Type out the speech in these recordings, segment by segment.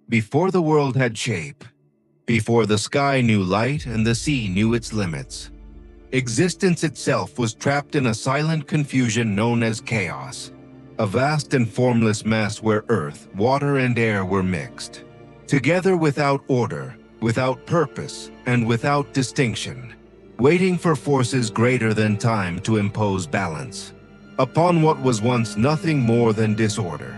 before the world had shape, before the sky knew light and the sea knew its limits. Existence itself was trapped in a silent confusion known as chaos, a vast and formless mass where earth, water, and air were mixed, together without order, without purpose, and without distinction, waiting for forces greater than time to impose balance upon what was once nothing more than disorder.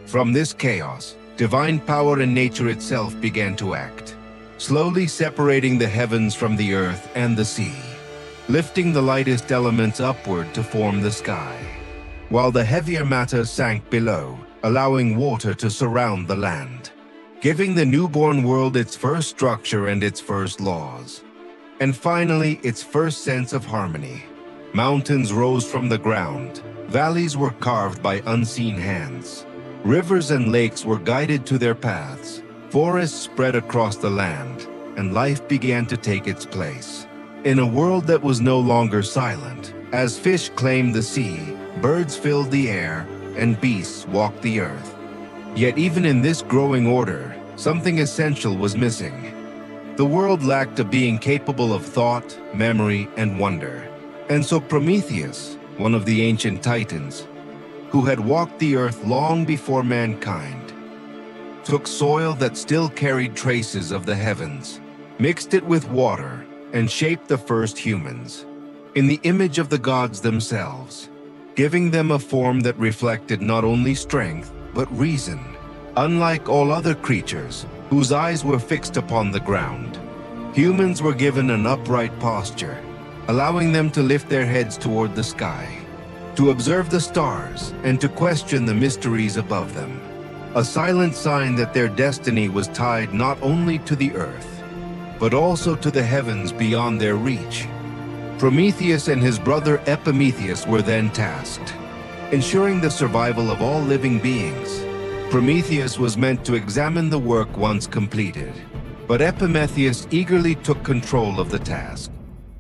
From this chaos, divine power and nature itself began to act, slowly separating the heavens from the earth and the sea, lifting the lightest elements upward to form the sky, while the heavier matter sank below, allowing water to surround the land, giving the newborn world its first structure and its first laws, and finally its first sense of harmony. Mountains rose from the ground, valleys were carved by unseen hands, rivers and lakes were guided to their paths, forests spread across the land, and life began to take its place. In a world that was no longer silent, as fish claimed the sea, birds filled the air, and beasts walked the earth. Yet even in this growing order, something essential was missing. The world lacked a being capable of thought, memory, and wonder. And so Prometheus, one of the ancient titans, who had walked the earth long before mankind, took soil that still carried traces of the heavens, mixed it with water, and shaped the first humans, in the image of the gods themselves, giving them a form that reflected not only strength, but reason. Unlike all other creatures, whose eyes were fixed upon the ground, humans were given an upright posture, allowing them to lift their heads toward the sky, to observe the stars, and to question the mysteries above them, a silent sign that their destiny was tied not only to the earth, but also to the heavens beyond their reach. Prometheus and his brother Epimetheus were then tasked, ensuring the survival of all living beings. Prometheus was meant to examine the work once completed, but Epimetheus eagerly took control of the task,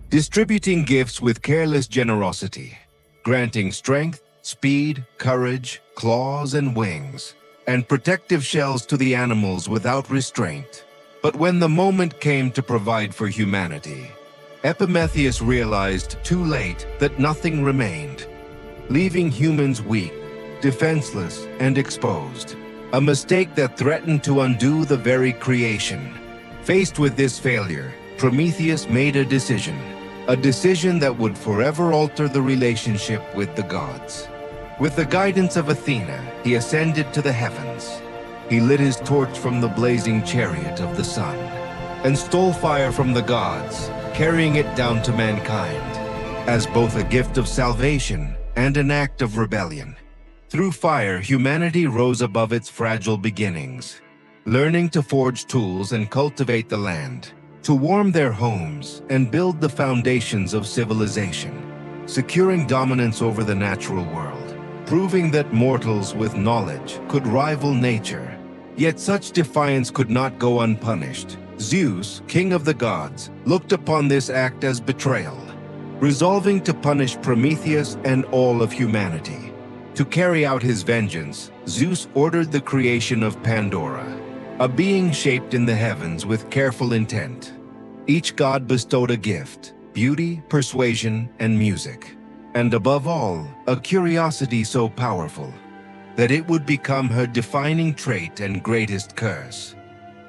distributing gifts with careless generosity, granting strength, speed, courage, claws, and wings, and protective shells to the animals without restraint. But when the moment came to provide for humanity, Epimetheus realized too late that nothing remained, leaving humans weak, defenseless, and exposed, a mistake that threatened to undo the very creation. Faced with this failure, Prometheus made a decision that would forever alter the relationship with the gods. With the guidance of Athena, he ascended to the heavens. He lit his torch from the blazing chariot of the sun, and stole fire from the gods, carrying it down to mankind, as both a gift of salvation and an act of rebellion. Through fire, humanity rose above its fragile beginnings, learning to forge tools and cultivate the land, to warm their homes and build the foundations of civilization, securing dominance over the natural world, proving that mortals with knowledge could rival nature. Yet such defiance could not go unpunished. Zeus, king of the gods, looked upon this act as betrayal, resolving to punish Prometheus and all of humanity. To carry out his vengeance, Zeus ordered the creation of Pandora, a being shaped in the heavens with careful intent. Each god bestowed a gift: beauty, persuasion, and music, and above all, a curiosity so powerful that it would become her defining trait and greatest curse.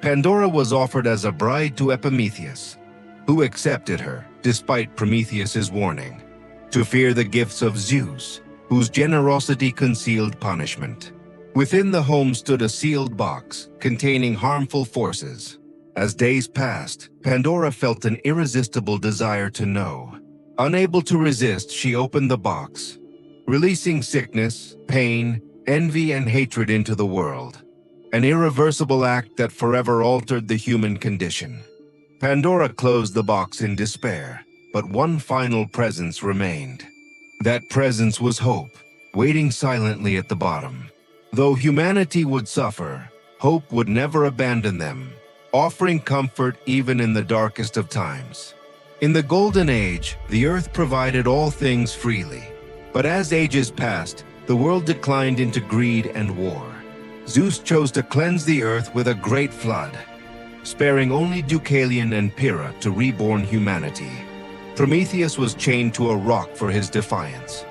Pandora was offered as a bride to Epimetheus, who accepted her despite Prometheus's warning, to fear the gifts of Zeus, whose generosity concealed punishment. Within the home stood a sealed box containing harmful forces. As days passed, Pandora felt an irresistible desire to know. Unable to resist, she opened the box, releasing sickness, pain, envy, and hatred into the world, an irreversible act that forever altered the human condition. Pandora closed the box in despair, but one final presence remained. That presence was hope, waiting silently at the bottom. Though humanity would suffer, hope would never abandon them, offering comfort even in the darkest of times. In the Golden Age, the earth provided all things freely, but as ages passed, the world declined into greed and war. Zeus chose to cleanse the earth with a great flood, sparing only Deucalion and Pyrrha to reborn humanity. Prometheus was chained to a rock for his defiance,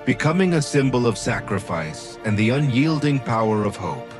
becoming a symbol of sacrifice and the unyielding power of hope.